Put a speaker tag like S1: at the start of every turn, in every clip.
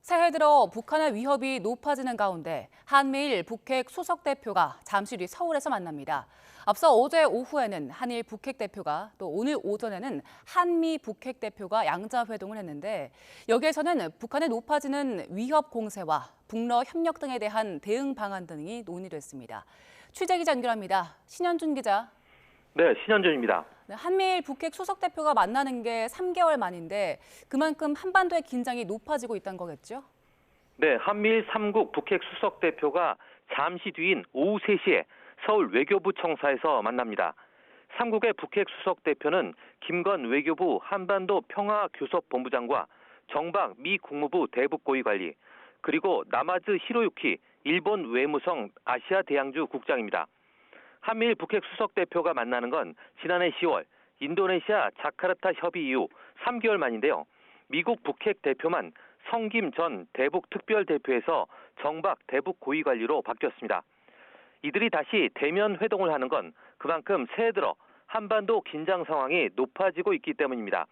S1: 새해 들어 북한의 위협이 높아지는 가운데 한미일 북핵 수석 대표가 잠시 뒤 서울에서 만납니다. 앞서 어제 오후에는 한일 북핵 대표가 또 오늘 오전에는 한미 북핵 대표가 양자회동을 했는데 여기에서는 북한의 높아지는 위협 공세와 북러 협력 등에 대한 대응 방안 등이 논의됐습니다. 취재 기자 연결합니다. 신현준 기자.
S2: 네, 신현준입니다.
S1: 한미일 북핵 수석 대표가 만나는 게 3개월 만인데 그만큼 한반도의 긴장이 높아지고 있다는 거겠죠?
S2: 네, 한미일 3국 북핵 수석 대표가 잠시 뒤인 오후 3시에 서울 외교부 청사에서 만납니다. 3국의 북핵 수석 대표는 김건 외교부 한반도 평화교섭본부장과 정박 미 국무부 대북고위관리, 그리고 나마즈 히로유키 일본 외무성 아시아 대양주 국장입니다. 한미일 북핵 수석 대표가 만나는 건 지난해 10월 인도네시아 자카르타 협의 이후 3개월 만인데요. 미국 북핵 대표만 성김 전 대북 특별대표에서 정박 대북 고위관리로 바뀌었습니다. 이들이 다시 대면 회동을 하는 건 그만큼 새해 들어 한반도 긴장 상황이 높아지고 있기 때문입니다.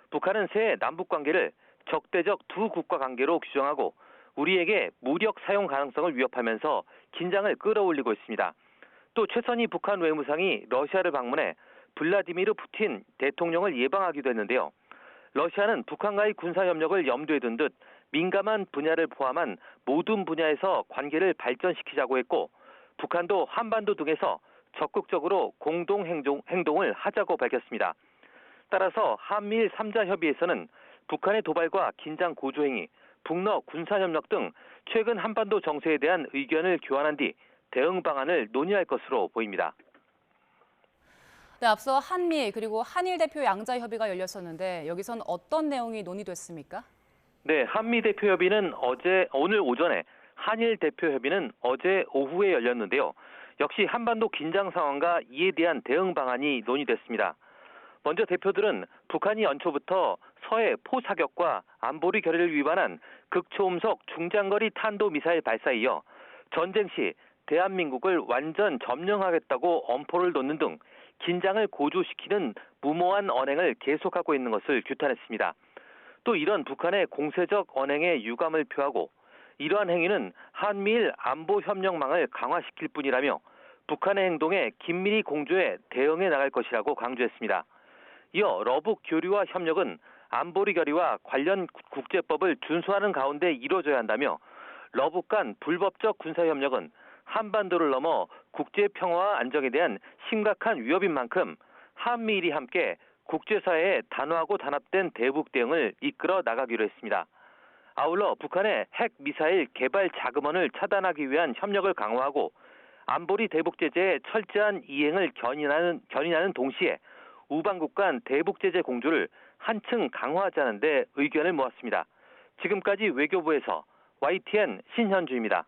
S2: 북한은 새해 남북 관계를 적대적 두 국가 관계로 규정하고 우리에게 무력 사용 가능성을 위협하면서 긴장을 끌어올리고 있습니다. 또 최선희 북한 외무상이 러시아를 방문해 블라디미르 푸틴 대통령을 예방하기도 했는데요. 러시아는 북한과의 군사협력을 염두에 둔 듯 민감한 분야를 포함한 모든 분야에서 관계를 발전시키자고 했고 북한도 한반도 등에서 적극적으로 공동행동을 하자고 밝혔습니다. 따라서 한미일 3자 협의에서는 북한의 도발과 긴장 고조행위, 북러 군사협력 등 최근 한반도 정세에 대한 의견을 교환한 뒤 대응 방안을 논의할 것으로 보입니다.
S1: 네, 앞서 한미 그리고 한일 대표 양자 협의가 열렸었는데 여기선 어떤 내용이 논의됐습니까?
S2: 네, 한미 대표 협의는 오늘 오전에, 한일 대표 협의는 어제 오후에 열렸는데요. 역시 한반도 긴장 상황과 이에 대한 대응 방안이 논의됐습니다. 먼저 대표들은 북한이 연초부터 서해 포사격과 안보리 결의를 위반한 극초음속 중장거리 탄도미사일 발사에 이어 전쟁 시 대한민국을 완전 점령하겠다고 엄포를 놓는 등 긴장을 고조시키는 무모한 언행을 계속하고 있는 것을 규탄했습니다. 또 이런 북한의 공세적 언행에 유감을 표하고 이러한 행위는 한미일 안보 협력망을 강화시킬 뿐이라며 북한의 행동에 긴밀히 공조해 대응해 나갈 것이라고 강조했습니다. 이어 러북 교류와 협력은 안보리 결의와 관련 국제법을 준수하는 가운데 이루어져야 한다며 러북 간 불법적 군사협력은 한반도를 넘어 국제 평화와 안정에 대한 심각한 위협인 만큼 한미일이 함께 국제사회에 단호하고 단합된 대북 대응을 이끌어 나가기로 했습니다. 아울러 북한의 핵 미사일 개발 자금원을 차단하기 위한 협력을 강화하고 안보리 대북 제재의 철저한 이행을 견인하는 동시에 우방국 간 대북 제재 공조를 한층 강화하자는 데 의견을 모았습니다. 지금까지 외교부에서 YTN 신현주입니다.